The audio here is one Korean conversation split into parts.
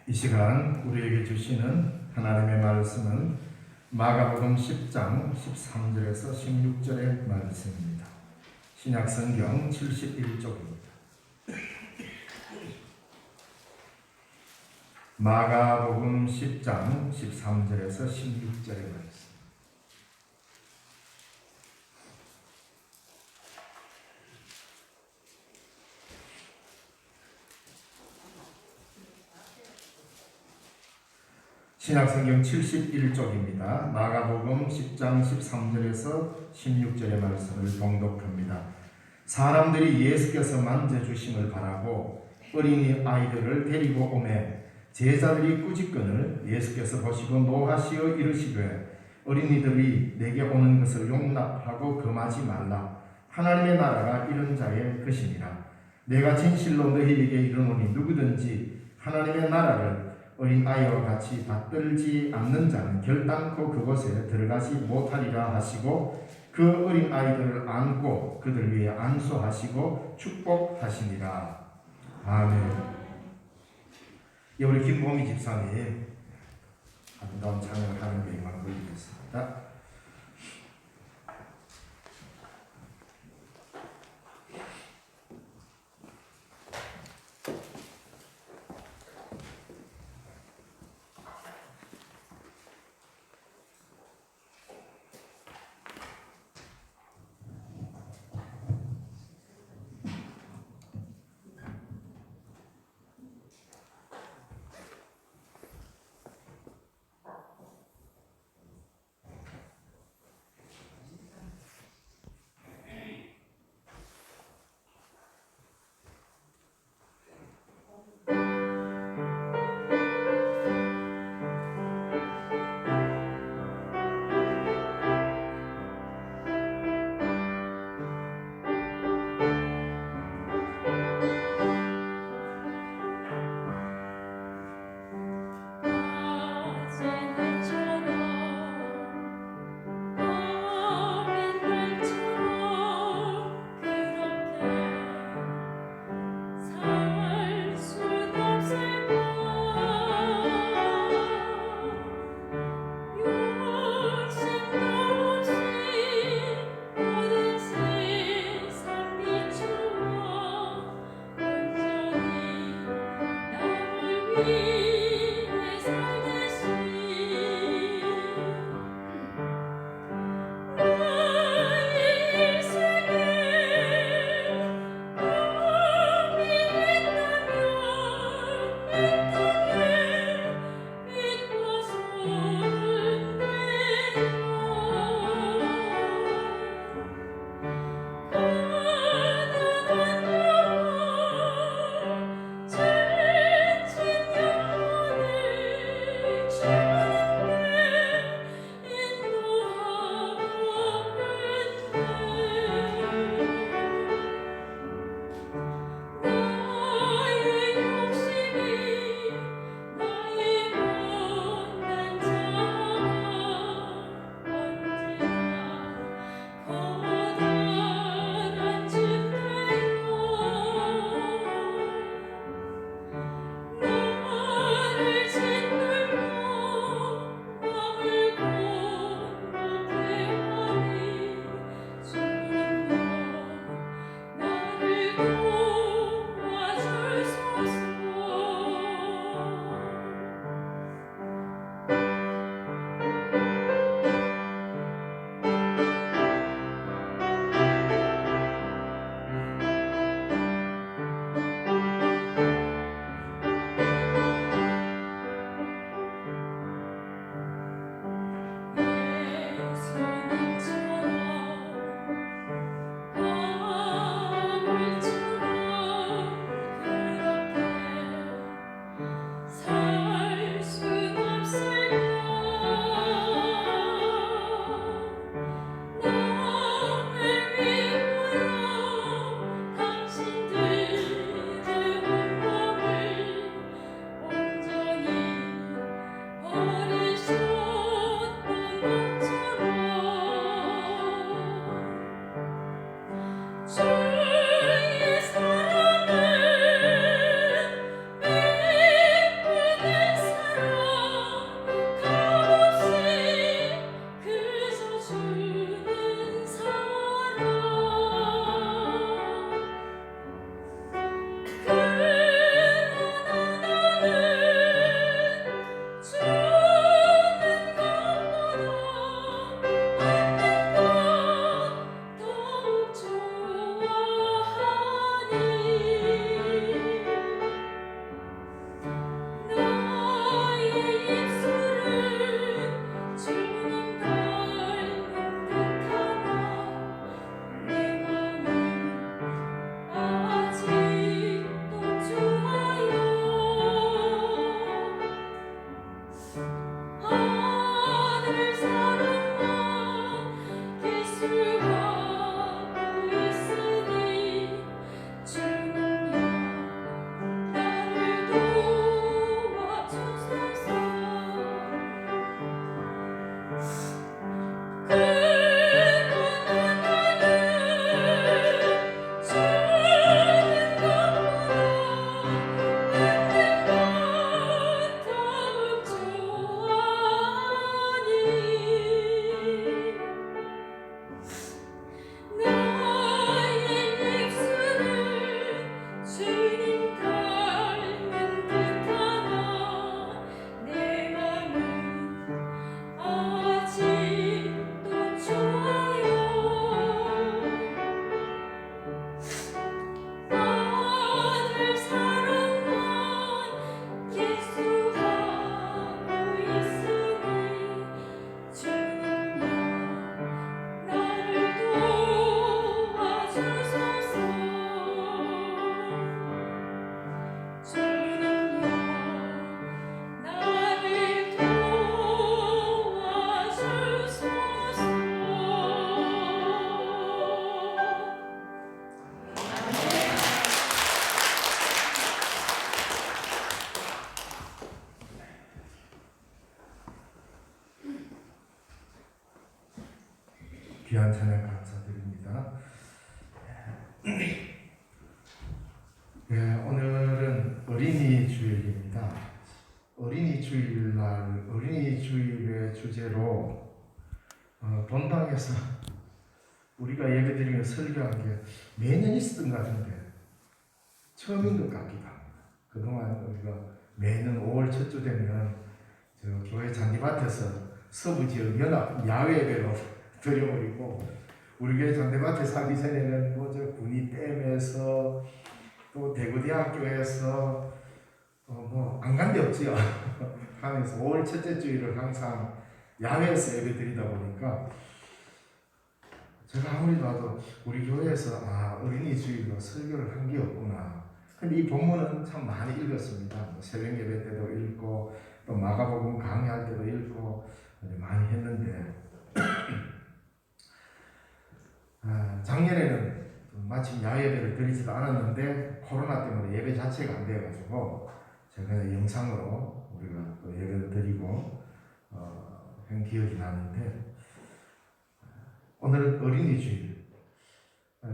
이 시간 우리에게 주시는 하나님의 말씀은 마가복음 10장 13절에서 16절의 말씀입니다. 신약성경 71쪽입니다. 마가복음 10장 13절에서 16절의 말씀. 신약성경 71쪽입니다. 마가복음 10장 13절에서 16절의 말씀을 봉독합니다. 사람들이 예수께서 만져주심을 바라고 어린이 아이들을 데리고 오매 제자들이 꾸짖거늘 예수께서 보시고 노하시어 이르시되 어린이들이 내게 오는 것을 용납하고 금하지 말라. 하나님의 나라가 이런 자의 것이니라. 내가 진실로 너희에게 이르노니 누구든지 하나님의 나라를 어린 아이와 같이 받들지 않는 자는 결단코 그곳에 들어가지 못하리라 하시고 그 어린 아이들을 안고 그들 위에 안수하시고 축복하시니라. 아멘. 우리 김보미 집사님 아름다운 찬양을 하는 데 영광을 돌리겠습니다. 귀한 찬양 감사드립니다. 네, 오늘은 어린이 주일입니다. 어린이 주일날 어린이 주일의 주제로 본당에서 우리가 예배드리며 설교한 게 매년 있었던 것 같은데 처음인 것 같기도 합니다. 그동안 우리가 매년 5월 첫 주 되면 저 교회 잔디밭에서 서부 지역 연합 야외 예배로 드려버리고, 우리 교회 잔디밭에 살기 전에는 뭐 저 군이 댐에서 또 대구대학교에서 뭐 안 간 데 없지요. 하면서 5월 첫째 주일을 항상 야외에서 예배 드리다 보니까 제가 아무리 봐도 우리 교회에서 어린이 주일로 설교를 한 게 없구나. 근데 이 본문은 참 많이 읽었습니다. 뭐 새벽 예배 때도 읽고 또 마가복음 강의할 때도 읽고 많이 했는데 작년에는 마침 야외 예배를 드리지도 않았는데 코로나 때문에 예배 자체가 안 돼가지고 제가 그냥 영상으로 우리가 또 예배를 드리고 한 기억이 나는데, 오늘은 어린이 주일.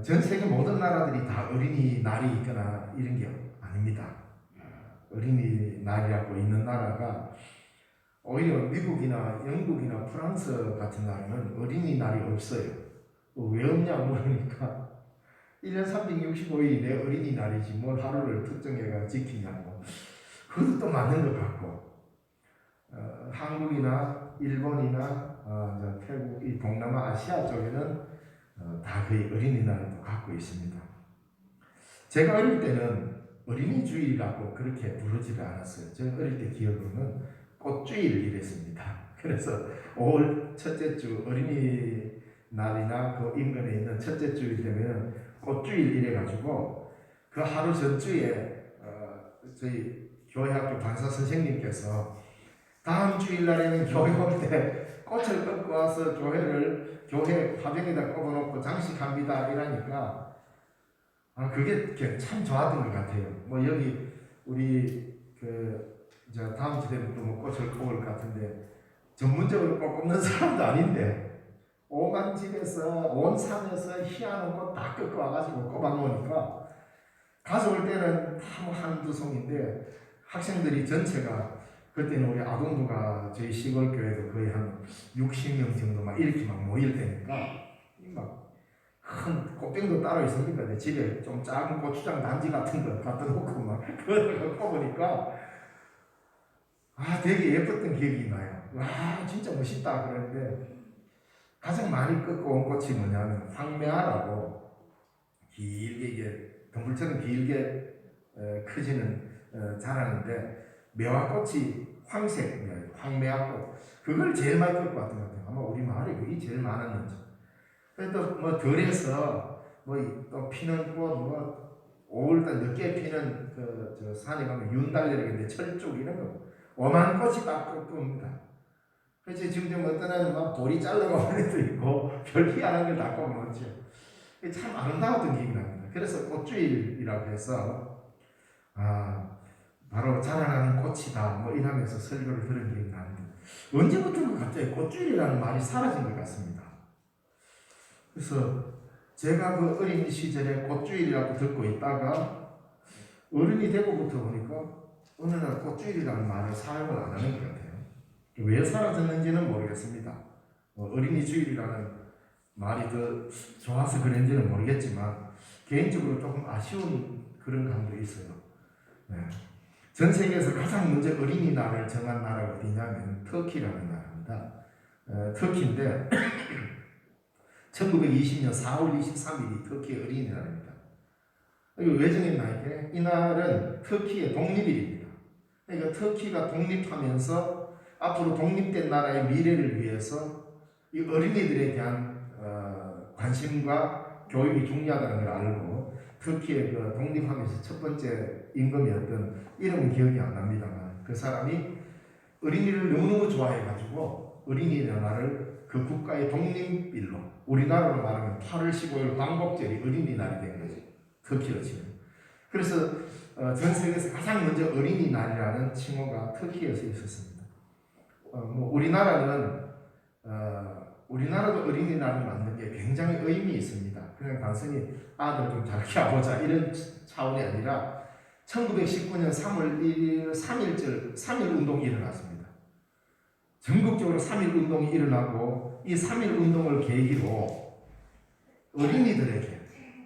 전 세계 모든 나라들이 다 어린이날이 있거나 이런 게 아닙니다. 어린이날이라고 있는 나라가 오히려 미국이나 영국이나 프랑스 같은 나라는 어린이날이 없어요. 왜 없냐고 물으니까 1년 365일이 내 어린이날이지 뭘 하루를 특정해가 지키냐고. 그것도 또 맞는 것 같고, 한국이나 일본이나 태국, 이 동남아 아시아 쪽에는 다 거의 어린이날도 갖고 있습니다. 제가 어릴 때는 어린이 주일이라고 그렇게 부르지를 않았어요. 제가 어릴 때 기억으로는 꽃주일 이랬습니다. 그래서 5월 첫째 주 어린이날이나 그 인근에 있는 첫째 주일 되면 꽃주일 이래가지고 그 하루 전주에 저희 교회학교 반사 선생님께서 다음 주일날에는 교회 올 때 꽃을 꺾고 와서 교회 화병에다 꼽아놓고 장식합니다 이러니까 그게 참 좋았던 것 같아요. 뭐 여기 우리 다음 주 되면 또 뭐 꽃을 꼽을 것 같은데 전문적으로 꽃 꼽는 사람도 아닌데 오만 집에서 온 산에서 희한한 꽃 다 꺾어 와가지고 꼽아놓으니까 가져올 때는 다 뭐 한두 송인데 학생들이 전체가, 그때는 우리 아동부가 저희 시골 교회도 거의 한 60명 정도 막 이렇게 막 모일 때니까 막 큰 꽃병도 따로 있으니까 내 집에 좀 작은 고추장 단지 같은 거 갖다 놓고 막 그걸 꼽으니까 되게 예뻤던 기억이 나요. 와 진짜 멋있다 그러는데, 가장 많이 꺾어 온 꽃이 뭐냐면 황매화라고 길게 이게 덩굴처럼 길게 크지는 자라는데 매화꽃이 황색, 황매화꽃, 그걸 제일 많이 꺾고 왔던 것 같아요. 아마 우리 마을에 그게 제일 많았는지. 그래도 뭐 덜해서 뭐 또 피는 꽃, 뭐 5월달 늦게 피는 저 산에 가면 윤달래라는데 철쭉 이런 거 오만 꽃이 딱 꺾습니다. 그래서 지금 좀 어떤 애는 막 볼이 잘라가는 애도 있고 별 희한한 걸 다 꼽아놓죠. 참 아름다웠던 기억이 납니다. 그래서 꽃주일이라고 해서 바로 자라나는 꽃이다 뭐 이러면서 설교를 들은 기억이 나는데, 언제부턴가 갑자기 꽃주일이라는 말이 사라진 것 같습니다. 그래서 제가 그 어린 시절에 꽃주일이라고 듣고 있다가 어른이 되고부터 보니까 어느 날 꽃주일이라는 말을 사용을 안 하는 것 같아요. 왜 사라졌는지는 모르겠습니다. 어린이 주일이라는 말이 더 좋아서 그런지는 모르겠지만 개인적으로 조금 아쉬운 그런 감도 있어요. 네. 전 세계에서 가장 먼저 어린이날을 정한 나라가 어디냐면 터키라는 나라입니다. 터키인데 1920년 4월 23일이 터키의 어린이날입니다. 왜 정했나 이게? 이날은 터키의 독립일입니다. 그러니까 터키가 독립하면서 앞으로 독립된 나라의 미래를 위해서 이 어린이들에 대한 관심과 교육이 중요하다는 걸 알고, 터키의 그 독립하면서 첫 번째 임금이었던 이름은 기억이 안 납니다만 그 사람이 어린이를 너무너무 좋아해가지고 어린이날을 그 국가의 독립일로, 우리나라로 말하면 8월 15일 광복절이 어린이날이 된 거죠. 터키로 치면. 그래서 전 세계에서 가장 먼저 어린이날이라는 칭호가 터키에서 있었습니다. 뭐 우리나라는 우리나라도 어린이날을 만든 게 굉장히 의미 있습니다. 그냥 단순히 아들 좀 잘 키워보자 이런 차원이 아니라 1919년 3월 1일 3.1 운동이 일어났습니다. 전국적으로 3.1 운동이 일어나고 이 3.1 운동을 계기로 어린이들에게,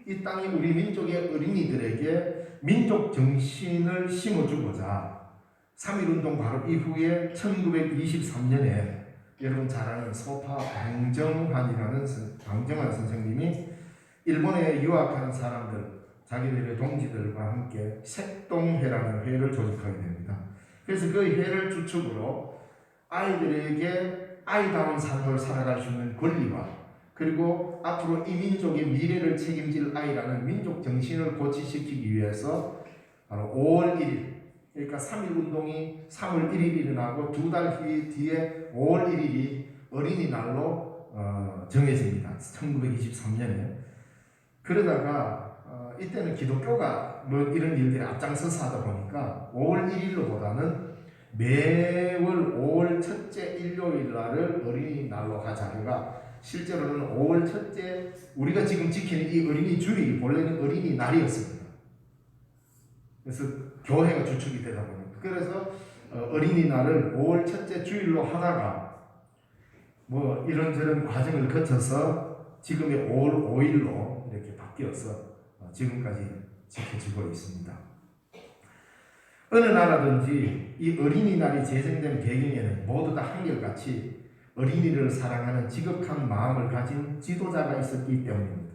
이 땅의 우리 민족의 어린이들에게 민족 정신을 심어주고자 3.1 운동 바로 이후에 1923년에 여러분 잘 아는 소파 방정환 선생님이 일본에 유학하는 사람들, 자기들의 동지들과 함께 색동회라는 회를 조직하게 됩니다. 그래서 그 회를 주축으로 아이들에게 아이다운 삶을 살아갈 수 있는 권리와 그리고 앞으로 이 민족의 미래를 책임질 아이라는 민족 정신을 고취시키기 위해서 바로 5월 1일, 그러니까 3.1 운동이 3월 1일이 일어나고 두 달 뒤에 5월 1일이 어린이날로 정해집니다. 1923년에. 그러다가 이때는 기독교가 뭐 이런 일들에 앞장서서 하다 보니까 5월 1일로보다는 매월 5월 첫째 일요일 날을 어린이날로 하자가 실제로는 5월 첫째 우리가 지금 지키는 이 어린이 주일이 본래는 어린이날이었습니다. 그래서 교회가 주축이 되다 보니까 그래서 어린이날을 5월 첫째 주일로 하다가 뭐 이런저런 과정을 거쳐서 지금의 5월 5일로 이렇게 바뀌어서 지금까지 지켜지고 있습니다. 어느 나라든지 이 어린이날이 제정된 배경에는 모두 다 한결같이 어린이를 사랑하는 지극한 마음을 가진 지도자가 있었기 때문입니다.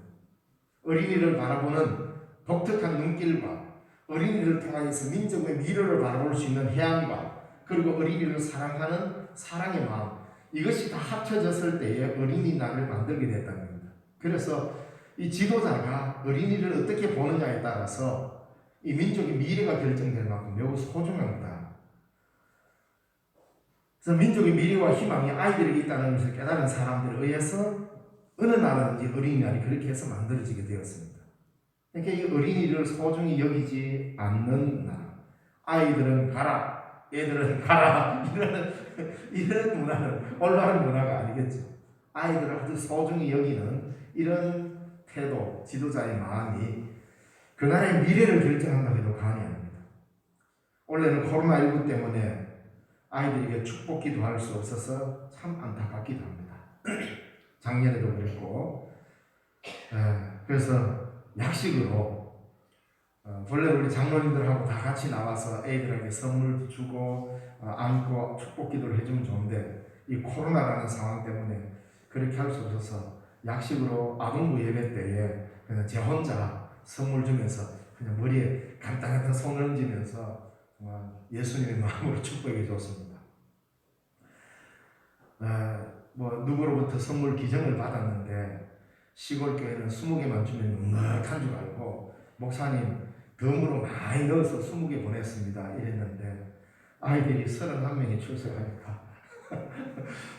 어린이를 바라보는 독특한 눈길과 어린이를 통하여서 민족의 미래를 바라볼 수 있는 해안과 그리고 어린이를 사랑하는 사랑의 마음, 이것이 다 합쳐졌을 때에 어린이날을 만들게 됐다는 겁니다. 그래서 이 지도자가 어린이를 어떻게 보느냐에 따라서 이 민족의 미래가 결정될 만큼 매우 소중합니다. 그래서 민족의 미래와 희망이 아이들에게 있다는 것을 깨달은 사람들에 의해서 어느 나라든지 어린이날이 그렇게 해서 만들어지게 되었습니다. 그러니까 이 어린이를 소중히 여기지 않는 나라, 아이들은 가라, 애들은 가라 이런 문화는 올바른 문화가 아니겠죠. 아이들을 아주 소중히 여기는 이런 태도, 지도자의 마음이 그 나라의 미래를 결정한다고 해도 과언이 아닙니다. 원래는 코로나19 때문에 아이들에게 축복 기도할 수 없어서 참 안타깝기도 합니다. 작년에도 그랬고, 그래서 약식으로 원래 우리 장로님들하고 다 같이 나와서 애들에게 선물도 주고 안고 축복 기도를 해주면 좋은데 이 코로나라는 상황 때문에 그렇게 할 수 없어서 약식으로 아동부 예배 때에 그냥 제 혼자 선물 주면서 그냥 머리에 간단한 손을 얹으면서 예수님의 마음으로 축복해 줬습니다. 뭐 누구로부터 선물 기증을 받았는데 시골 교회는 20개만 주면 넉넉한 줄 알고 목사님 덤으로 많이 넣어서 20개 보냈습니다 이랬는데 아이들이 31명이 출석하니까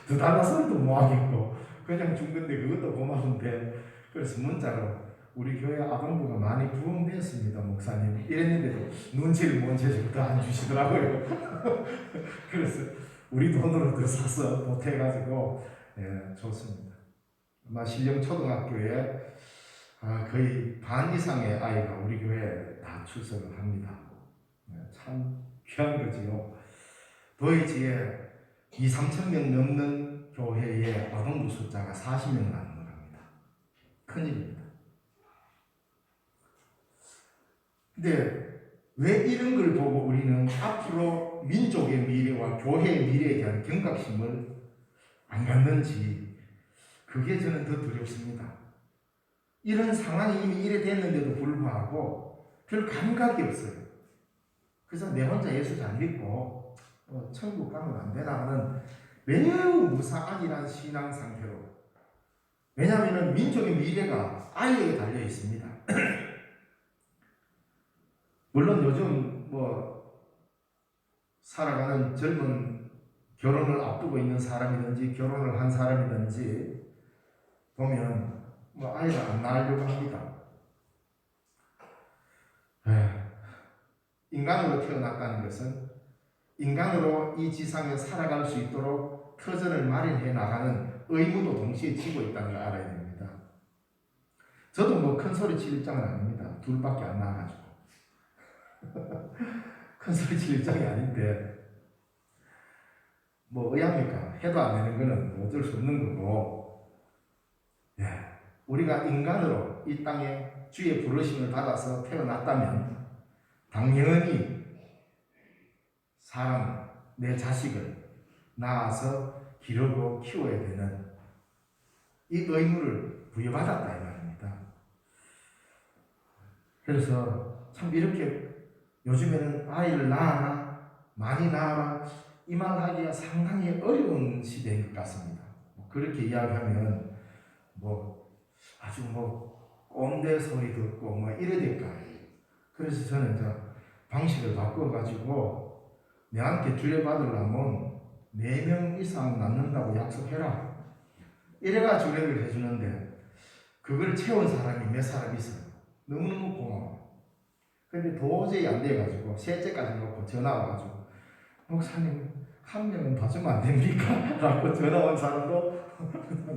더 달라서도 뭐하겠고 그냥 준 건데 그것도 고마운데 그래서 문자로 우리 교회 아동부가 많이 부흥되었습니다 목사님 이랬는데도 눈치를 못 채주고 더 안 주시더라고요. 그래서 우리 돈으로 더 사서 보태가지고 좋습니다. 아마 신령초등학교에 거의 반 이상의 아이가 우리 교회에 다 출석을 합니다. 참 귀한 거지요. 도이지에 2,3,000명 넘는 교회의 아동부 숫자가 40명을 안 넘어갑니다. 큰일입니다. 근데 왜 이런 걸 보고 우리는 앞으로 민족의 미래와 교회의 미래에 대한 경각심을 안 갖는지 그게 저는 더 두렵습니다. 이런 상황이 이미 이래 됐는데도 불구하고 별 감각이 없어요. 그래서 내 혼자 예수 잘 믿고 천국 가면 안 되나 하는 매우 무사안이란 신앙 상태로, 왜냐하면 민족의 미래가 아이에게 달려 있습니다. 물론 요즘 살아가는 젊은 결혼을 앞두고 있는 사람이든지 결혼을 한 사람이든지 보면 아이를 안 낳으려고 합니다. 인간으로 태어났다는 것은 인간으로 이 지상에 살아갈 수 있도록 터전을 마련해 나가는 의무도 동시에 지고 있다는 걸 알아야 됩니다. 저도 뭐 큰 소리 칠 입장은 아닙니다. 둘밖에 안 나와가지고 큰 소리 칠 입장이 아닌데 뭐 의합니까? 해도 안 되는 거는 어쩔 수 없는 거고, 예, 우리가 인간으로 이 땅에 주의 부르심을 받아서 태어났다면 당연히 사람, 내 자식을 낳아서 기르고 키워야 되는 이 의무를 부여받았다 이 말입니다. 그래서 참 이렇게 요즘에는 아이를 낳아라, 많이 낳아라 이 말하기가 상당히 어려운 시대인 것 같습니다. 그렇게 이야기하면 뭐 아주 뭐 꼰대 소리 듣고 뭐 이래 될까. 그래서 저는 이제 방식을 바꿔가지고 내한테 주례받으려면 4명 이상 낳는다고 약속해라. 이래가 주례를 해주는데 그걸 채운 사람이 몇 사람 있어요. 너무너무 고마워. 근데 도저히 안 돼가지고 셋째까지 놓고 전화 와가지고 목사님 1명은 더 주면 안 됩니까? 라고 전화 온 사람도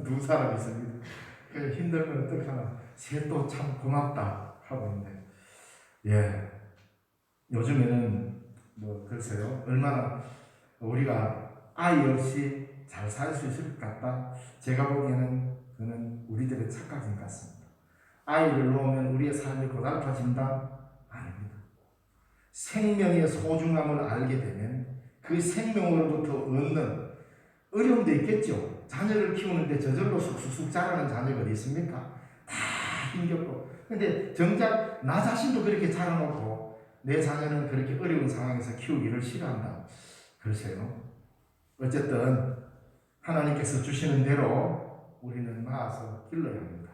2사람 있습니다. 그래서 힘들면 어떡하나 셋도 참 고맙다 하고 있는데, 예, 요즘에는 뭐 글쎄요 얼마나 우리가 아이 없이 잘 살 수 있을 것 같다. 제가 보기에는 그는 우리들의 착각인 것 같습니다. 아이를 놓으면 우리의 삶이 고달파진다? 아닙니다. 생명의 소중함을 알게 되면 그 생명으로부터 얻는 어려움도 있겠죠. 자녀를 키우는데 저절로 쑥쑥 자라는 자녀가 있습니까? 다 힘겹고. 근데 정작 나 자신도 그렇게 자라놓고 내 자녀는 그렇게 어려운 상황에서 키우기를 싫어한다. 글쎄요. 어쨌든 하나님께서 주시는 대로 우리는 낳아서 길러야 합니다.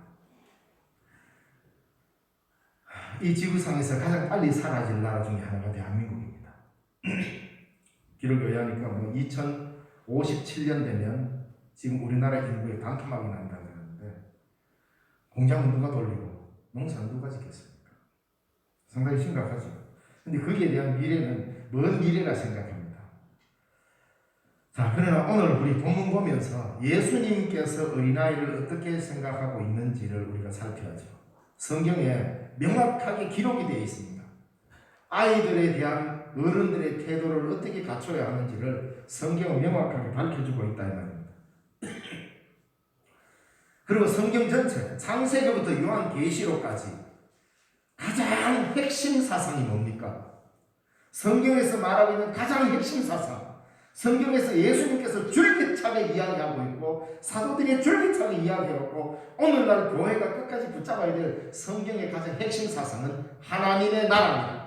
이 지구상에서 가장 빨리 사라질 나라 중에 하나가 대한민국입니다. 기록에 의하니까 뭐 2057년 되면 지금 우리나라 인구의 반토막이 난다 그러는데 공장은 누가 돌리고 농사는 누가 짓겠습니까? 상당히 심각하죠. 근데 거기에 대한 미래는 먼 미래라 생각합니다. 자, 그러나 오늘 우리 본문 보면서 예수님께서 어린아이를 어떻게 생각하고 있는지를 우리가 살펴야죠. 성경에 명확하게 기록이 되어 있습니다. 아이들에 대한 어른들의 태도를 어떻게 갖춰야 하는지를 성경은 명확하게 밝혀주고 있다 이 말입니다. 그리고 성경 전체 창세기부터 요한계시록까지 가장 핵심 사상이 뭡니까? 성경에서 말하고 있는 가장 핵심 사상, 성경에서 예수님께서 줄기차게 이야기하고 있고 사도들이 줄기차게 이야기하고 오늘날 교회가 끝까지 붙잡아야 될 성경의 가장 핵심 사상은 하나님의 나라입니다.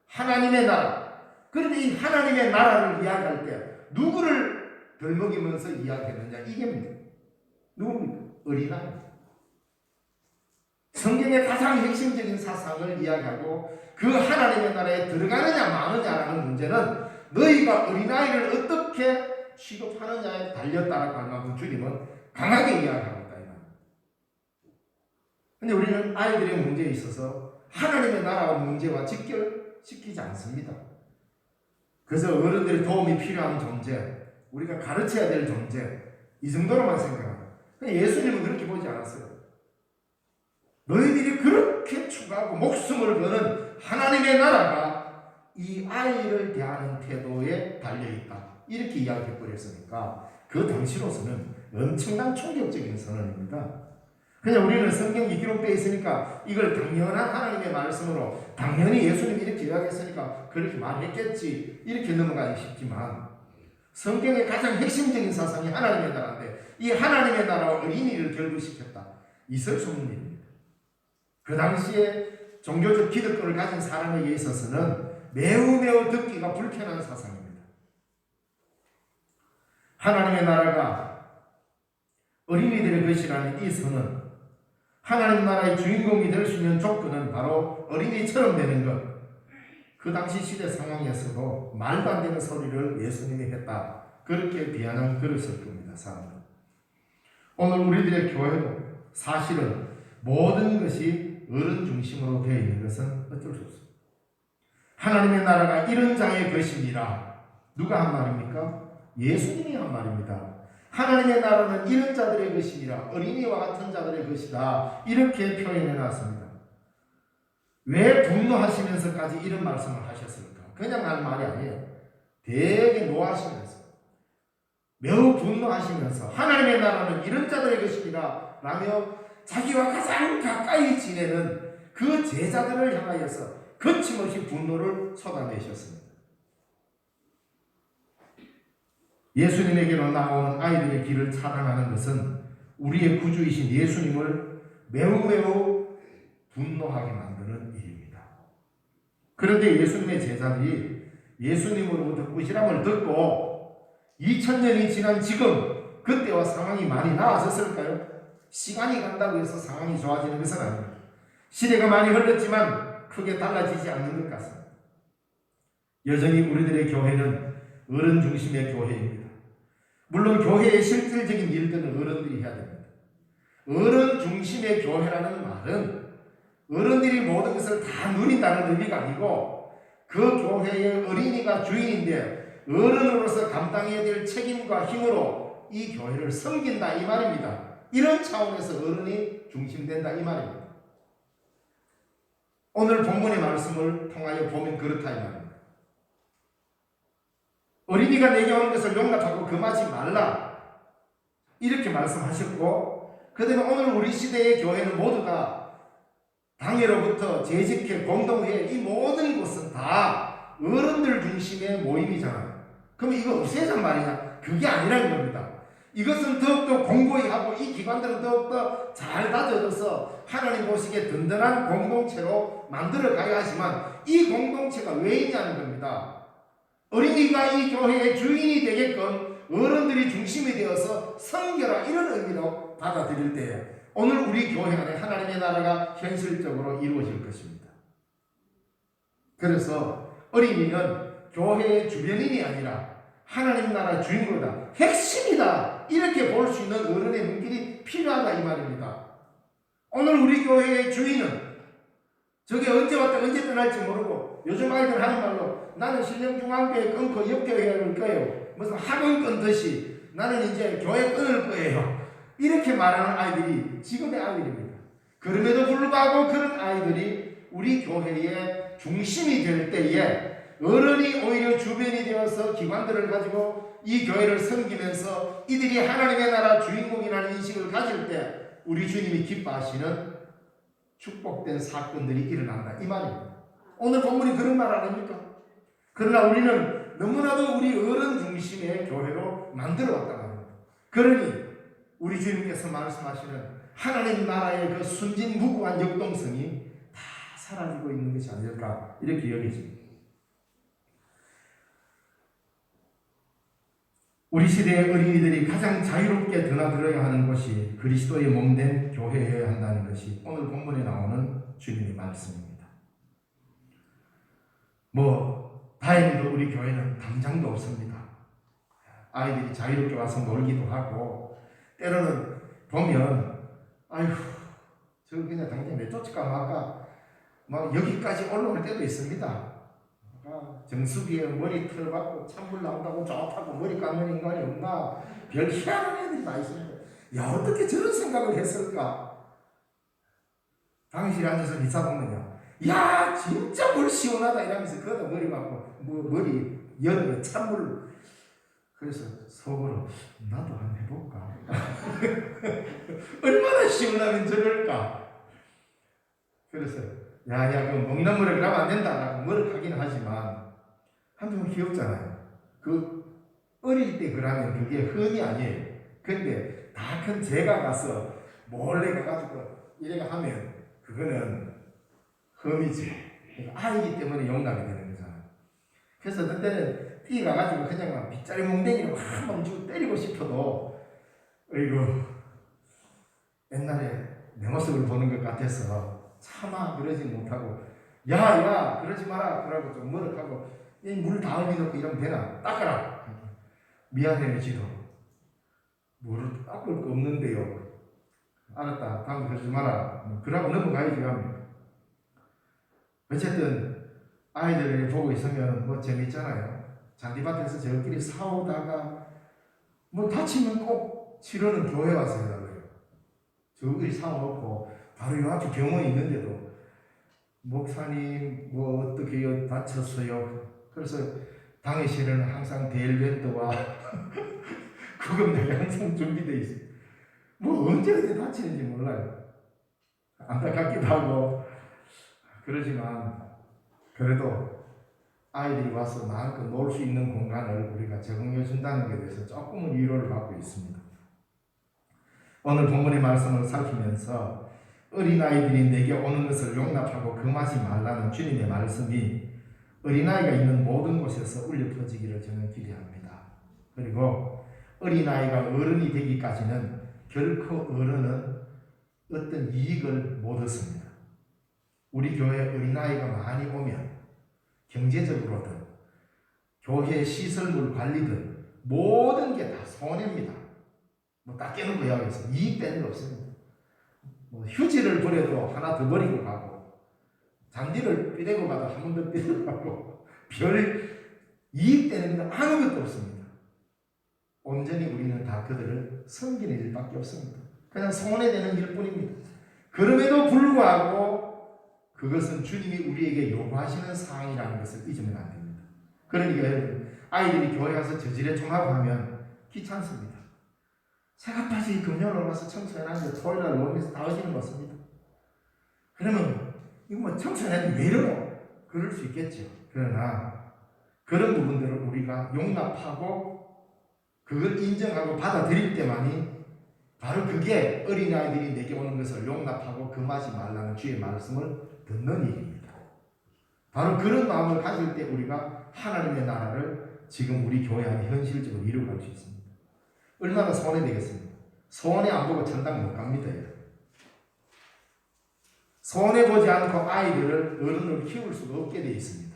하나님의 나라. 그런데 이 하나님의 나라를 이야기할 때 누구를 덜먹이면서 이야기했느냐 이게입니다. 누굽니까? 어린아이. 성경의 가장 핵심적인 사상을 이야기하고 그 하나님의 나라에 들어가느냐 마느냐라는 문제는 너희가 어린아이를 어떻게 취급하느냐에 달렸다라고 할 만큼 주님은 강하게 이야기하고 있다. 그런데 우리는 아이들의 문제에 있어서 하나님의 나라와 문제와 직결시키지 않습니다. 그래서 어른들의 도움이 필요한 존재, 우리가 가르쳐야 될 존재, 이 정도로만 생각합니다. 예수님은 그렇게 보지 않았어요. 너희들이 그렇게 추구하고 목숨을 거는 하나님의 나라가 이 아이를 대하는 태도에 달려있다. 이렇게 이야기해버렸으니까 그 당시로서는 엄청난 충격적인 선언입니다. 그냥 우리는 성경이 기록되어 있으니까 이걸 당연한 하나님의 말씀으로 당연히 예수님이 이렇게 이야기했으니까 그렇게 말했겠지 이렇게 넘어가기 쉽지만 성경의 가장 핵심적인 사상이 하나님의 나라인데 이 하나님의 나라와 어린이를 결부시켰다. 있을 수 없는 일입니다. 그 당시에 종교적 기득권을 가진 사람에게 있어서는 매우 듣기가 불편한 사상입니다. 하나님의 나라가 어린이들의 것이라는 이 선언, 하나님 나라의 주인공이 될 수 있는 조건은 바로 어린이처럼 되는 것. 그 당시 시대 상황에서도 말도 안 되는 소리를 예수님이 했다. 그렇게 비난한 그랬을 겁니다. 사람들. 오늘 우리들의 교회도 사실은 모든 것이 어른 중심으로 되어 있는 것은 어쩔 수 없습니다. 하나님의 나라가 이런 자의 것입니다. 누가 한 말입니까? 예수님이 한 말입니다. 하나님의 나라는 이런 자들의 것이니라. 어린이와 같은 자들의 것이다. 이렇게 표현해 놨습니다. 왜 분노하시면서까지 이런 말씀을 하셨을까? 그냥 할 말이 아니에요. 되게 노하시면서, 매우 분노하시면서 하나님의 나라는 이런 자들의 것이니라 라며 자기와 가장 가까이 지내는 그 제자들을 향하여서 거침없이 분노를 쏟아내셨습니다. 예수님에게로 나오는 아이들의 길을 차단하는 것은 우리의 구주이신 예수님을 매우 분노하게 만드는 일입니다. 그런데 예수님의 제자들이 예수님으로부터 꾸지람을 듣고 2000년이 지난 지금 그때와 상황이 많이 나아졌을까요? 시간이 간다고 해서 상황이 좋아지는 것은 아닙니다. 시대가 많이 흘렀지만 크게 달라지지 않는 것 같습니다. 여전히 우리들의 교회는 어른 중심의 교회입니다. 물론 교회의 실질적인 일들은 어른들이 해야 됩니다. 어른 중심의 교회라는 말은 어른들이 모든 것을 다 누린다는 의미가 아니고 그 교회의 어린이가 주인인데 어른으로서 감당해야 될 책임과 힘으로 이 교회를 섬긴다 이 말입니다. 이런 차원에서 어른이 중심된다 이 말입니다. 오늘 본문의 말씀을 통하여 보면 그렇다 이 말입니다. 어린이가 내게 오는 것을 용납하고 금하지 말라 이렇게 말씀하셨고, 그 다음에 오늘 우리 시대의 교회는 모두가 당회로부터 재직회, 공동회 이 모든 곳은 다 어른들 중심의 모임이잖아요. 그럼 이거 없애잔 말이냐? 그게 아니라는 겁니다. 이것은 더욱더 공고히 하고 이 기관들은 더욱더 잘 다져져서 하나님 보시기에 든든한 공동체로 만들어 가야 하지만 이 공동체가 왜 있냐는 겁니다. 어린이가 이 교회의 주인이 되게끔 어른들이 중심이 되어서 섬겨라 이런 의미로 받아들일 때에 오늘 우리 교회 안에 하나님의 나라가 현실적으로 이루어질 것입니다. 그래서 어린이는 교회의 주변인이 아니라 하나님 나라 주인공이다, 핵심이다 이렇게 볼 수 있는 어른의 눈길이 필요하다 이 말입니다. 오늘 우리 교회의 주인은 저게 언제 왔다 언제 떠날지 모르고 요즘 아이들 하는 말로 나는 신령중앙교회 끊고 옆교회에 올 거예요. 무슨 학원 끊듯이 나는 이제 교회 끊을 거예요. 이렇게 말하는 아이들이 지금의 아이들입니다. 그럼에도 불구하고 그런 아이들이 우리 교회의 중심이 될 때에 어른이 오히려 주변이 되어서 기관들을 가지고 이 교회를 섬기면서 이들이 하나님의 나라 주인공이라는 인식을 가질 때 우리 주님이 기뻐하시는 축복된 사건들이 일어난다 이 말입니다. 오늘 본문이 그런 말 아닙니까? 그러나 우리는 너무나도 우리 어른 중심의 교회로 만들어 왔단 말입니다. 그러니 우리 주님께서 말씀하시는 하나님 나라의 그 순진무구한 역동성이 다 사라지고 있는 것이 아닐까 이렇게 여겨집니다. 우리 시대의 어린이들이 가장 자유롭게 드나들어야 하는 곳이 그리스도의 몸된 교회여야 한다는 것이 오늘 본문에 나오는 주님의 말씀입니다. 다행히도 우리 교회는 담장도 없습니다. 아이들이 자유롭게 와서 놀기도 하고 때로는 보면 아휴 저 그냥 당장 내쫓을까 말까 막 여기까지 올라올 때도 있습니다. 정수기에 머리 틀 받고 찬물 나온다고 좋다고 머리 감는 인간이 없나? 별 희한한 애들이 다 있습니다. 야 어떻게 저런 생각을 했을까? 당신이 앉아서 미사 먹느냐? 야 진짜 물 시원하다 이러면서 그러다 머리 맞고 머리 여름에 찬물. 그래서 속으로 나도 한번 해볼까? 얼마나 시원하면 저럴까? 그래서 야야 그 먹는 물을 그러면 안 된다라고 뭐를 하긴 하지만 한편 귀엽잖아요. 그 어릴 때 그러면 그게 흠이 아니에요. 근데 다 큰 제가 가서 몰래 가가지고 이래가 하면 그거는 흠이지. 그러니까 아이기 때문에 용납이 되는 거잖아요. 그래서 그때는 뛰어가가지고 그냥 막 빗자리 몽댕이로 막 멈추고 때리고 싶어도 어이구 옛날에 내 모습을 보는 것 같아서 차마 그러지 못하고 야야 그러지 마라 그러고 좀 머쓱하고 물 다음에 넣고 이러면 되나? 닦아라. 미안해요 지도 물을 닦을 거 없는데요. 알았다 다음에 그러지 마라. 그러고 넘어가야지 하면. 어쨌든 아이들을 보고 있으면 재밌잖아요. 잔디밭에서 저끼리 싸우다가 뭐 다치면 꼭 치료는 교회 와서 해달래요. 저기 사놓고 바로 요 앞에 병원이 있는데도 목사님 뭐 어떻게 다쳤어요. 그래서 당일에는 항상 데일밴드와 구급약이 항상 준비되어 있어요. 뭐 언제 어디 다치는지 몰라요. 안타깝기도 하고 그러지만 그래도 아이들이 와서 마음껏 놀 수 있는 공간을 우리가 제공해 준다는 것에 대해서 조금은 위로를 받고 있습니다. 오늘 본문의 말씀을 살피면서 어린아이들이 내게 오는 것을 용납하고 금하지 말라는 주님의 말씀이 어린아이가 있는 모든 곳에서 울려 퍼지기를 저는 기대합니다. 그리고 어린아이가 어른이 되기까지는 결코 어른은 어떤 이익을 못 얻습니다. 우리 교회에 어린아이가 많이 오면 경제적으로든 교회 시설물 관리든 모든 게 다 손해입니다. 뭐 딱 깨놓고 이야기해서 이익 되는 게 없습니다. 뭐 휴지를 버려도 하나 더 버리고 가고 잔디를 삐대고 가도 한 번 더 삐대고 가고 별 이익 되는 건 아무것도 없습니다. 온전히 우리는 다 그들을 섬기는 일밖에 없습니다. 그냥 손해되는 일뿐입니다. 그럼에도 불구하고 그것은 주님이 우리에게 요구하시는 사항이라는 것을 잊으면 안 됩니다. 그러니까 여러분, 아이들이 교회 가서 저질에 종합하면 귀찮습니다. 새가까지 금요일 와서 청소해놨는데 토요일날 놀면서 다 어지는 것입니다. 그러면 이거 뭐 청소해놨는데 왜 이러노? 그럴 수 있겠죠. 그러나 그런 부분들을 우리가 용납하고 그걸 인정하고 받아들일 때만이 바로 그게 어린아이들이 내게 오는 것을 용납하고 금하지 말라는 주의 말씀을 듣는 일입니다. 바로 그런 마음을 가질 때 우리가 하나님의 나라를 지금 우리 교회 안에 현실적으로 이루어갈 수 있습니다. 얼마나 손해되겠습니까? 손해 안 보고 천당 못 갑니다. 손해보지 않고 아이들을 어른으로 키울 수가 없게 되어 있습니다.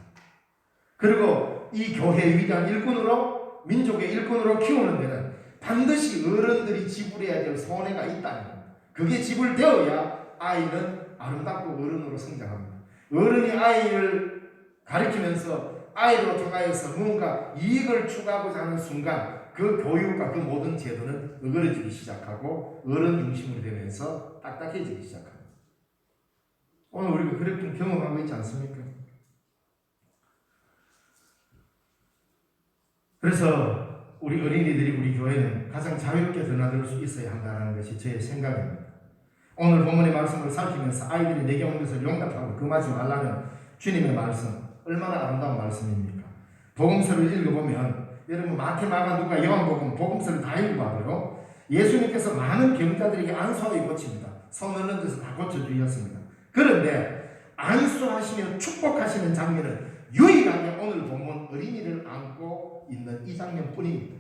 그리고 이 교회의 위대한 일꾼으로 민족의 일꾼으로 키우는 데는 반드시 어른들이 지불해야 될 손해가 있다는 겁니다. 그게 지불되어야 아이는 아름답고 어른으로 성장합니다. 어른이 아이를 가르치면서 아이로 통하여서 뭔가 이익을 추구하고자 하는 순간 그 교육과 그 모든 제도는 어그러지기 시작하고 어른 중심으로 되면서 딱딱해지기 시작합니다. 오늘 우리가 그렇게 경험하고 있지 않습니까? 그래서 우리 어린이들이 우리 교회는 가장 자유롭게 드나들 수 있어야 한다는 것이 제 생각입니다. 오늘 본문의 말씀을 살피면서 아이들이 내게 오는 것을 용납하고 금하지 말라는 주님의 말씀, 얼마나 아름다운 말씀입니까? 복음서를 읽어보면 여러분 마태, 마가, 누가, 요한복음 복음서를 다 읽어봐도요, 예수님께서 많은 병자들에게 안수하여 고칩니다. 손 넣는 데서 다 고쳐주셨습니다. 그런데 안수하시며 축복하시는 장면은 유일하게 오늘 본문 어린이를 안고 있는 이 장면뿐입니다.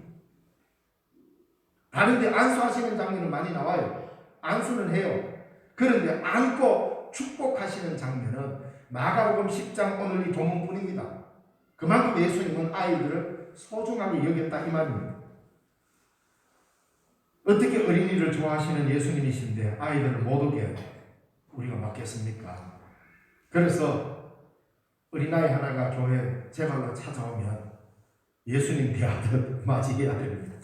다른데 안수하시는 장면은 많이 나와요. 안수는 해요. 그런데 안고 축복하시는 장면은 마가복음 10장 오늘 이 본문뿐입니다. 그만큼 예수님은 아이들을 소중하게 여겼다 이 말입니다. 어떻게 어린이를 좋아하시는 예수님이신데 아이들을 못 오게 우리가 맡겠습니까? 그래서 어린아이 하나가 교회 제발로 찾아오면 예수님 대하듯 맞이해야 됩니다.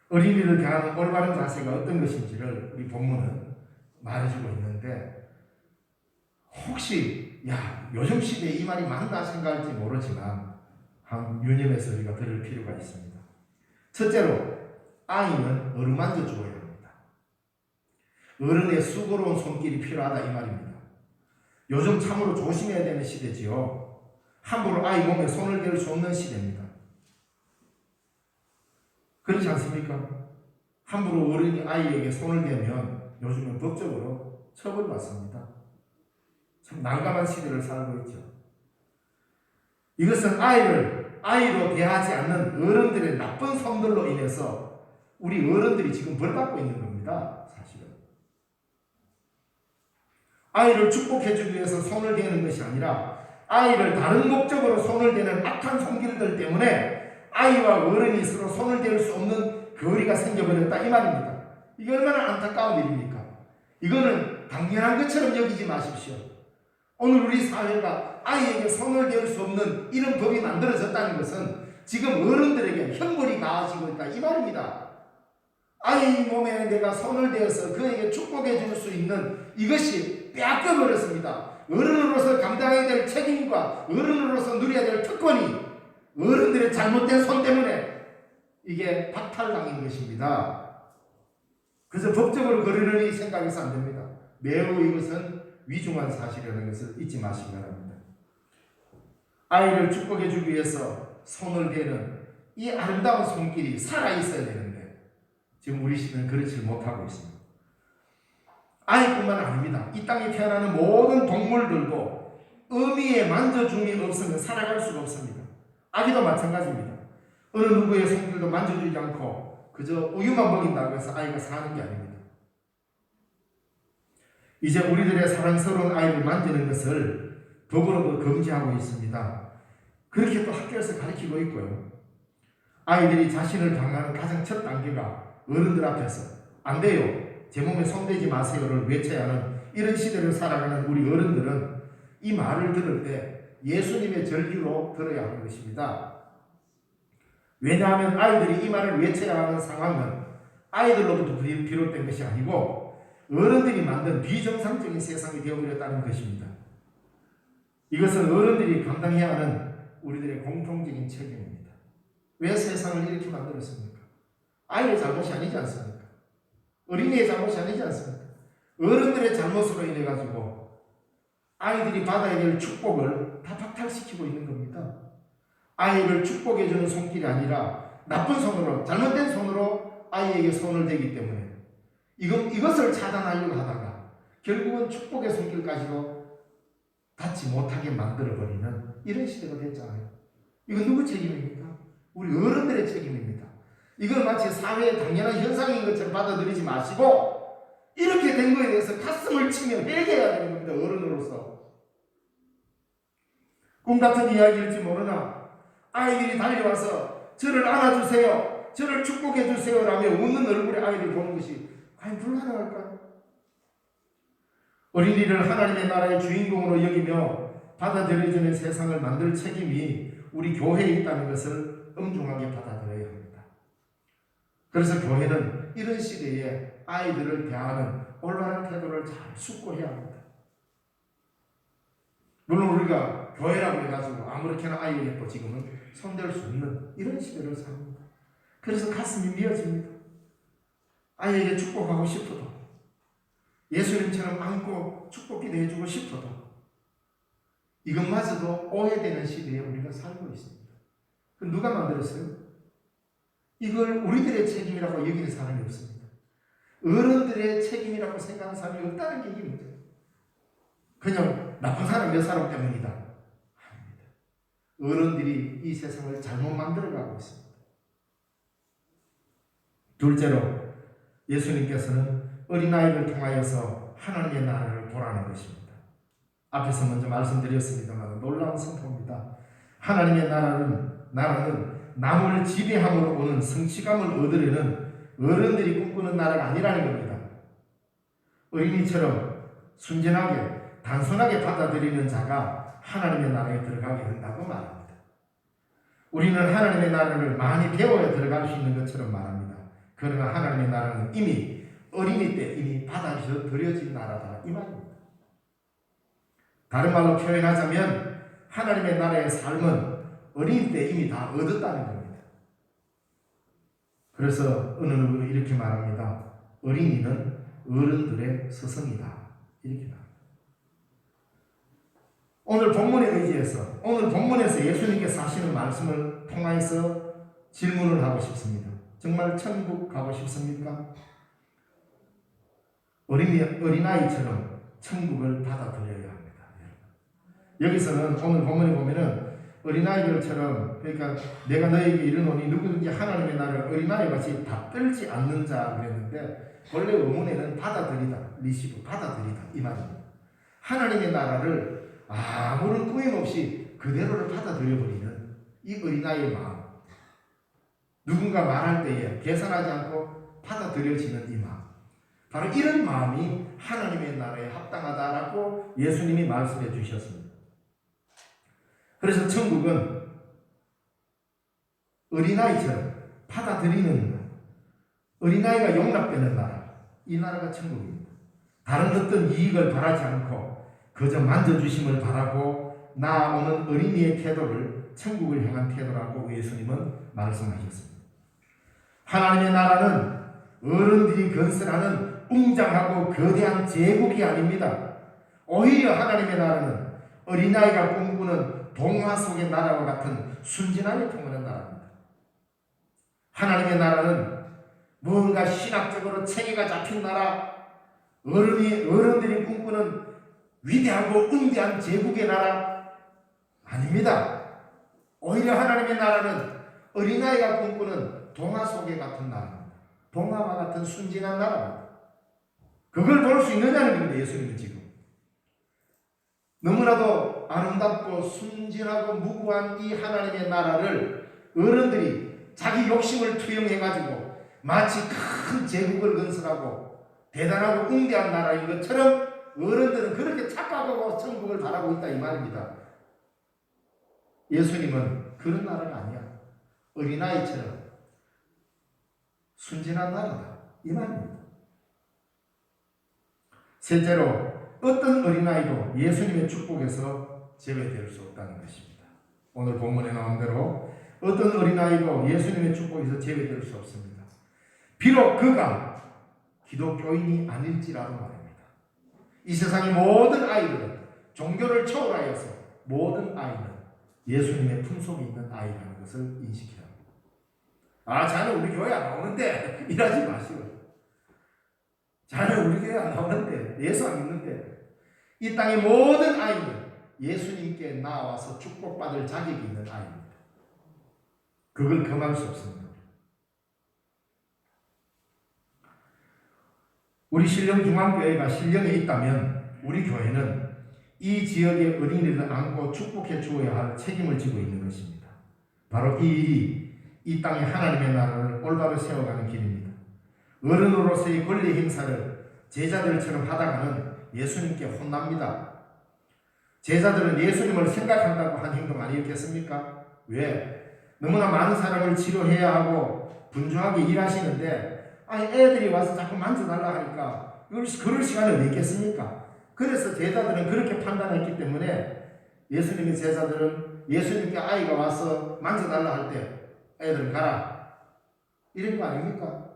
어린이를 대하는 올바른 자세가 어떤 것인지를 우리 본문은 말해주고 있는데, 혹시 요즘 시대에 이 말이 맞나 생각할지 모르지만 한 유념해서 우리가 들을 필요가 있습니다. 첫째로 아이는 어루만져 주어야 합니다. 어른의 수고로운 손길이 필요하다 이 말입니다. 요즘 참으로 조심해야 되는 시대지요. 함부로 아이 몸에 손을 댈 수 없는 시대입니다. 그렇지 않습니까? 함부로 어른이 아이에게 손을 대면 요즘은 법적으로 처벌받습니다. 참 난감한 시대를 살고 있죠. 이것은 아이로 대하지 않는 어른들의 나쁜 손들로 인해서 우리 어른들이 지금 벌받고 있는 겁니다. 사실은. 아이를 축복해주기 위해서 손을 대는 것이 아니라 아이를 다른 목적으로 손을 대는 악한 손길들 때문에 아이와 어른이 서로 손을 댈 수 없는 거리가 생겨버렸다 이 말입니다. 이게 얼마나 안타까운 일입니까? 이거는 당연한 것처럼 여기지 마십시오. 오늘 우리 사회가 아이에게 손을 댈 수 없는 이런 법이 만들어졌다는 것은 지금 어른들에게 형벌이 가해지고 있다 이 말입니다. 아이 몸에 내가 손을 대어서 그에게 축복해 줄 수 있는 이것이 빼앗겨 버렸습니다. 어른으로서 감당해야 될 책임과 어른으로서 누려야 될 특권이 어른들의 잘못된 손 때문에 이게 박탈당인 것입니다. 그래서 법적으로 거르려니 생각해서 안 됩니다. 매우 이것은 위중한 사실이라는 것을 잊지 마시기 바랍니다. 아이를 축복해 주기 위해서 손을 대는 이 아름다운 손길이 살아있어야 되는데 지금 우리 시대는 그렇지 못하고 있습니다. 아이뿐만 아닙니다. 이 땅에 태어나는 모든 동물들도 어미의 만져줌이 없으면 살아갈 수가 없습니다. 아기도 마찬가지입니다. 어느 누구의 손길도 만져주지 않고 그저 우유만 먹인다고 해서 아이가 사는 게 아닙니다. 이제 우리들의 사랑스러운 아이를 만지는 것을 법으로도 금지하고 있습니다. 그렇게 또 학교에서 가르치고 있고요. 아이들이 자신을 방어하는 가장 첫 단계가 어른들 앞에서 안 돼요, 제 몸에 손대지 마세요를 외쳐야 하는 이런 시대를 살아가는 우리 어른들은 이 말을 들을 때 예수님의 절기로 들어야 하는 것입니다. 왜냐하면 아이들이 이 말을 외쳐야 하는 상황은 아이들로부터 비롯된 것이 아니고 어른들이 만든 비정상적인 세상이 되어버렸다는 것입니다. 이것은 어른들이 감당해야 하는 우리들의 공통적인 책임입니다. 왜 세상을 이렇게 만들었습니까? 아이의 잘못이 아니지 않습니까? 어린이의 잘못이 아니지 않습니까? 어른들의 잘못으로 인해 가지고 아이들이 받아야 될 축복을 다 박탈시키고 있는 겁니다. 아이를 축복해주는 손길이 아니라 나쁜 손으로, 잘못된 손으로 아이에게 손을 대기 때문에 이것을 차단하려고 하다가 결국은 축복의 손길까지도 닿지 못하게 만들어버리는 이런 시대가 됐잖아요. 이건 누구 책임입니까? 우리 어른들의 책임입니다. 이걸 마치 사회의 당연한 현상인 것처럼 받아들이지 마시고 이렇게 된 거에 대해서 가슴을 치며 회개해야 되는 겁니다. 어른으로서. 꿈 같은 이야기일지 모르나 아이들이 달려와서 저를 안아주세요, 저를 축복해 주세요 라며 웃는 얼굴의 아이를 보는 것이 과연 불가능할까요? 어린이를 하나님의 나라의 주인공으로 여기며 받아들여지는 세상을 만들 책임이 우리 교회에 있다는 것을 엄중하게 받아들여야 합니다. 그래서 교회는 이런 시대에 아이들을 대하는 올바른 태도를 잘 숙고해야 합니다. 물론 우리가 교회라고 해가지고 아무렇게나 아이에게 또 지금은 손댈 수 없는 이런 시대를 삽니다. 그래서 가슴이 미어집니다. 아이에게 축복하고 싶어도 예수님처럼 안고 축복기도 해주고 싶어도 이것마저도 오해되는 시대에 우리가 살고 있습니다. 그럼 누가 만들었어요? 이걸 우리들의 책임이라고 여기는 사람이 없습니다. 어른들의 책임이라고 생각하는 사람이 없다는 게 이게 문제예요. 그냥 나쁜 사람 몇 사람 때문이다. 아닙니다. 어른들이 이 세상을 잘못 만들어가고 있습니다. 둘째로 예수님께서는 어린아이를 통하여서 하나님의 나라를 보라는 것입니다. 앞에서 먼저 말씀드렸습니다만 놀라운 선포입니다. 하나님의 나라는 남을 지배함으로 오는 성취감을 얻으려는 어른들이 꿈꾸는 나라가 아니라는 겁니다. 어린이처럼 순진하게 단순하게 받아들이는 자가 하나님의 나라에 들어가게 된다고 말합니다. 우리는 하나님의 나라를 많이 배워야 들어갈 수 있는 것처럼 말합니다. 그러나 하나님의 나라는 이미 어린이 때 이미 받아들여진 나라다 이 말입니다. 다른 말로 표현하자면 하나님의 나라의 삶은 어린이 때 이미 다 얻었다는 겁니다. 그래서 어느 누구는 이렇게 말합니다. 어린이는 어른들의 스승이다 이렇게 말합니다. 오늘 본문에 의지해서 오늘 본문에서 예수님께서 하시는 말씀을 통해서 질문을 하고 싶습니다. 정말 천국 가고 싶습니까? 어린아이처럼 천국을 받아들여야 합니다. 여기서는 오늘 본문에 보면은 어린아이들처럼 그러니까 내가 너에게 이르노니 누구든지 하나님의 나라를 어린아이같이 받들지 않는 자 그랬는데 원래 의문에는 받아들이다, 리시브 받아들이다 이 말입니다. 하나님의 나라를 아무런 꾸임 없이 그대로를 받아들여버리는 이 어린아이의 마음, 누군가 말할 때에 계산하지 않고 받아들여지는 이 마음, 바로 이런 마음이 하나님의 나라에 합당하다라고 예수님이 말씀해 주셨습니다. 그래서 천국은 어린아이처럼 받아들이는 나라, 어린아이가 용납되는 나라, 이 나라가 천국입니다. 다른 어떤 이익을 바라지 않고 그저 만져주심을 바라고 나아오는 어린이의 태도를 천국을 향한 태도라고 예수님은 말씀하셨습니다. 하나님의 나라는 어른들이 건설하는 웅장하고 거대한 제국이 아닙니다. 오히려 하나님의 나라는 어린아이가 꿈꾸는 동화 속의 나라와 같은 순진함이 통하는 나라입니다. 하나님의 나라는 뭔가 신학적으로 체계가 잡힌 나라, 어른들이 꿈꾸는 위대하고 응대한 제국의 나라 아닙니다. 오히려 하나님의 나라는 어린아이가 꿈꾸는 동화 속의 같은 나라입니다. 동화와 같은 순진한 나라입니다. 그걸 볼 수 있느냐는 겁니다. 예수님은 지금 너무나도 아름답고 순진하고 무구한 이 하나님의 나라를 어른들이 자기 욕심을 투영해가지고 마치 큰 제국을 건설하고 대단하고 웅대한 나라인 것처럼 어른들은 그렇게 착각하고 천국을 바라고 있다 이 말입니다. 예수님은 그런 나라가 아니야. 어린아이처럼 순진한 나라다 이 말입니다. 실제로 어떤 어린아이도 예수님의 축복에서 제외될 수 없다는 것입니다. 오늘 본문에 나온 대로 어떤 어린아이도 예수님의 축복에서 제외될 수 없습니다. 비록 그가 기독교인이 아닐지라도 말입니다. 이 세상의 모든 아이들은 종교를 초월하여서 모든 아이는 예수님의 품속에 있는 아이라는 것을 인식해야 합니다. 아, 자는 우리 교회 안 나오는데 이러지 마시고, 자는 우리 교회 안 나오는데 예수 안 믿는데, 이 땅의 모든 아이는 예수님께 나와서 축복받을 자격이 있는 아이입니다. 그걸 금할 수 없습니다. 우리 신령중앙교회가 신령에 있다면 우리 교회는 이 지역의 어린이를 안고 축복해 주어야 할 책임을 지고 있는 것입니다. 바로 이 일이 이 땅에 하나님의 나라를 올바로 세워가는 길입니다. 어른으로서의 권리 행사를 제자들처럼 하다가는 예수님께 혼납니다. 제자들은 예수님을 생각한다고 한 행동 아니었겠습니까? 왜? 너무나 많은 사람을 치료해야 하고 분주하게 일하시는데 애들이 와서 자꾸 만져달라 하니까 그럴 시간이 어디 있겠습니까? 그래서 제자들은 그렇게 판단했기 때문에 예수님의 제자들은 예수님께 아이가 와서 만져달라 할 때 애들은 가라 이런 거 아닙니까?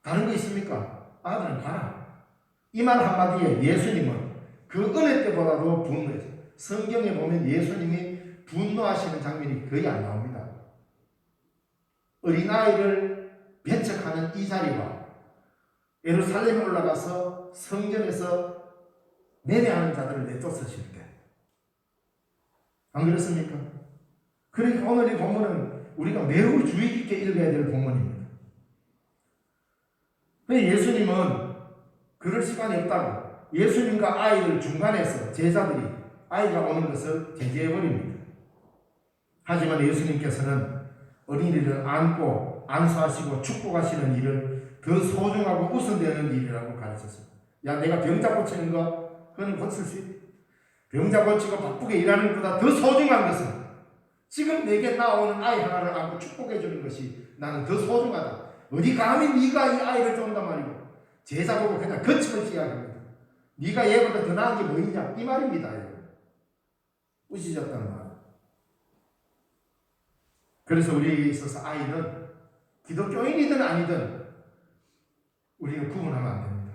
다른 거 있습니까? 아들은 가라. 이 말 한마디에 예수님은 그 은혜 때보다도 분노했어요. 성경에 보면 예수님이 분노하시는 장면이 거의 안 나옵니다. 어린아이를 배척하는 이 자리와 예루살렘에 올라가서 성전에서 매매하는 자들을 내쫓으실 때, 안 그렇습니까? 그러니까 오늘 이 본문은 우리가 매우 주의 깊게 읽어야 될 본문입니다. 예수님은 그럴 시간이 없다고 예수님과 아이를 중간에서 제자들이 아이가 오는 것을 제지해버립니다. 하지만 예수님께서는 어린이를 안고 안수하시고 축복하시는 일을 더 소중하고 우선되는 일이라고 가르쳤습니다. 야, 내가 병자 고치는 거 그건 고칠 수 있다. 병자 고치고 바쁘게 일하는 것보다 더 소중한 것은 지금 내게 나오는 아이 하나를 안고 축복해 주는 것이 나는 더 소중하다. 어디 감히 네가 이 아이를 쫀단 말이고 제자 보고 그냥 거침을 시작합니다. 네가 얘보다 더 나은 게 뭐 있냐 이 말입니다. 우시졌다는 말. 그래서 우리에게 있어서 아이는 기독교인이든 아니든 우리가 구분하면 안 됩니다.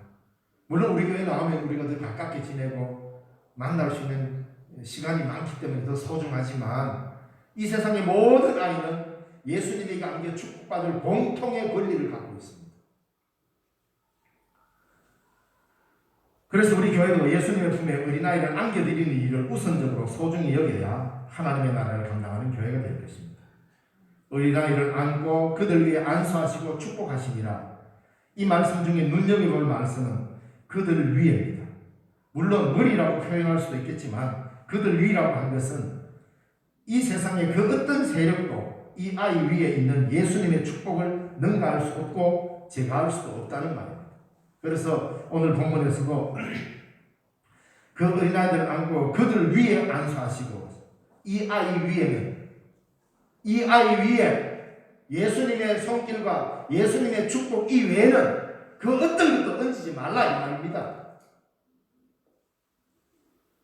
물론 우리 교회 나오면 우리가 더 가깝게 지내고 만날 수 있는 시간이 많기 때문에 더 소중하지만 이 세상의 모든 아이는 예수님에게 안겨 축복받을 공통의 권리를 갖고 있습니다. 그래서 우리 교회도 예수님의 품에 어린아이를 안겨드리는 일을 우선적으로 소중히 여겨야 하나님의 나라를 감당하는 교회가 될 것입니다. 어린아이를 안고 그들 위해 안수하시고 축복하시니라. 이 말씀 중에 눈여겨볼 말씀은 그들 위에입니다. 물론 머리라고 표현할 수도 있겠지만 그들 위라고 한 것은 이 세상의 그 어떤 세력도 이 아이 위에 있는 예수님의 축복을 능가할 수 없고 제거할 수도 없다는 말입니다. 그래서 오늘 본문에서도 그 어린아이들을 안고 그들 위에 안수하시고 이 아이 위에 예수님의 손길과 예수님의 축복 이외에는 그 어떤 것도 얹지 말라 이 말입니다.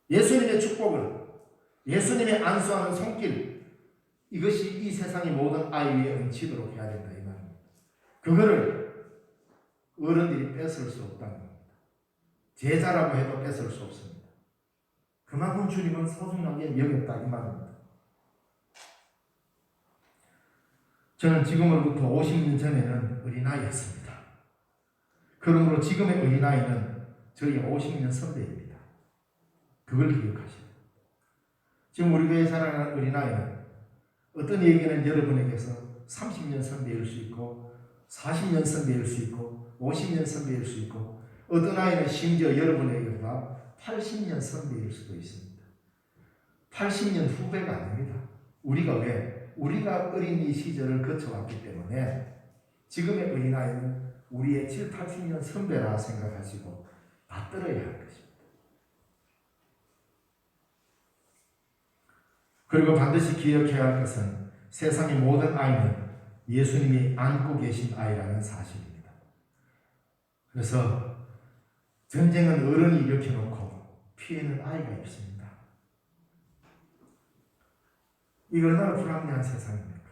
예수님의 축복을, 예수님의 안수하는 손길, 이것이 이 세상의 모든 아이 위에 얹히도록 해야 된다 이 말입니다. 그거를 어른들이 뺏을 수 없다는 겁니다. 제자라고 해도 뺏을 수 없습니다. 그만큼 주님은 소중하게 여겼다 이 말입니다. 저는 지금으로부터 50년 전에는 어린아이였습니다. 그러므로 지금의 어린아이는 저희 50년 선배입니다. 그걸 기억하시고, 지금 우리 교회에 자라는 어린아이는 어떤 얘기는 여러분에게서 30년 선배일 수 있고 40년 선배일 수 있고 50년 선배일 수 있고, 어떤 아이는 심지어 여러분에게보다 80년 선배일 수도 있습니다. 80년 후배가 아닙니다. 우리가 어린이 시절을 거쳐왔기 때문에 지금의 어린아이는 우리의 7, 80년 선배라 생각하시고 받들어야 할 것입니다. 그리고 반드시 기억해야 할 것은 세상의 모든 아이는 예수님이 안고 계신 아이라는 사실입니다. 그래서 전쟁은 어른이 일으켜놓고 피해는 아이가 입습니다. 이거 얼마나 불합리한 세상입니까?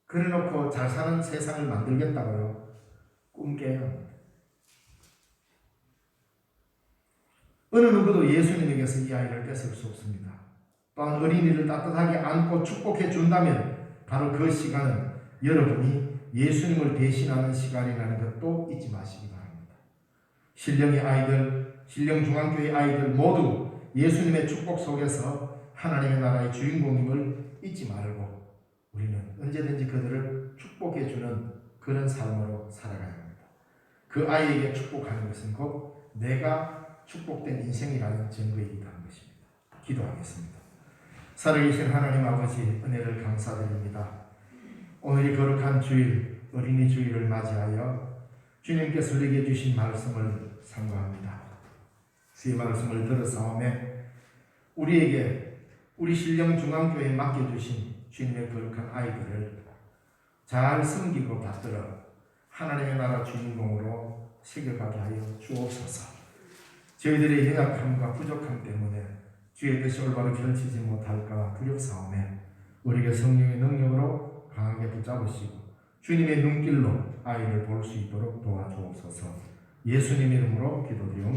그래놓고 잘 사는 세상을 만들겠다고요? 꿈 깨야 합니다. 어느 누구도 예수님에게서 이 아이를 뺏을 수 없습니다. 또한 어린이를 따뜻하게 안고 축복해 준다면 바로 그 시간은 여러분이 예수님을 대신하는 시간이라는 것도 잊지 마시기 바랍니다. 신령의 아이들, 신령중앙교회 아이들 모두 예수님의 축복 속에서 하나님의 나라의 주인공임을 잊지 말고 우리는 언제든지 그들을 축복해 주는 그런 삶으로 살아가야 합니다. 그 아이에게 축복하는 것은 곧 내가 축복된 인생이라는 증거이기도 한 것입니다. 기도하겠습니다. 살아계신 하나님 아버지, 은혜를 감사드립니다. 오늘이 거룩한 주일, 어린이 주일을 맞이하여 주님께서 우리에게 주신 말씀을 상고합니다. 그 말씀을 들었사오매 우리에게 우리 신령중앙교회에 맡겨주신 주님의 거룩한 아이들을 잘 섬기고 받들어 하나님의 나라 주인공으로 새겨가게 하여 주옵소서. 저희들의 연약함과 부족함 때문에 주의 뜻이 올바로 결치지 못할까 두렵사오매 우리에게 성령의 능력으로 강하게 붙잡으시고 주님의 눈길로 아이를 볼 수 있도록 도와주옵소서. 예수님 이름으로 기도드리옵나이다.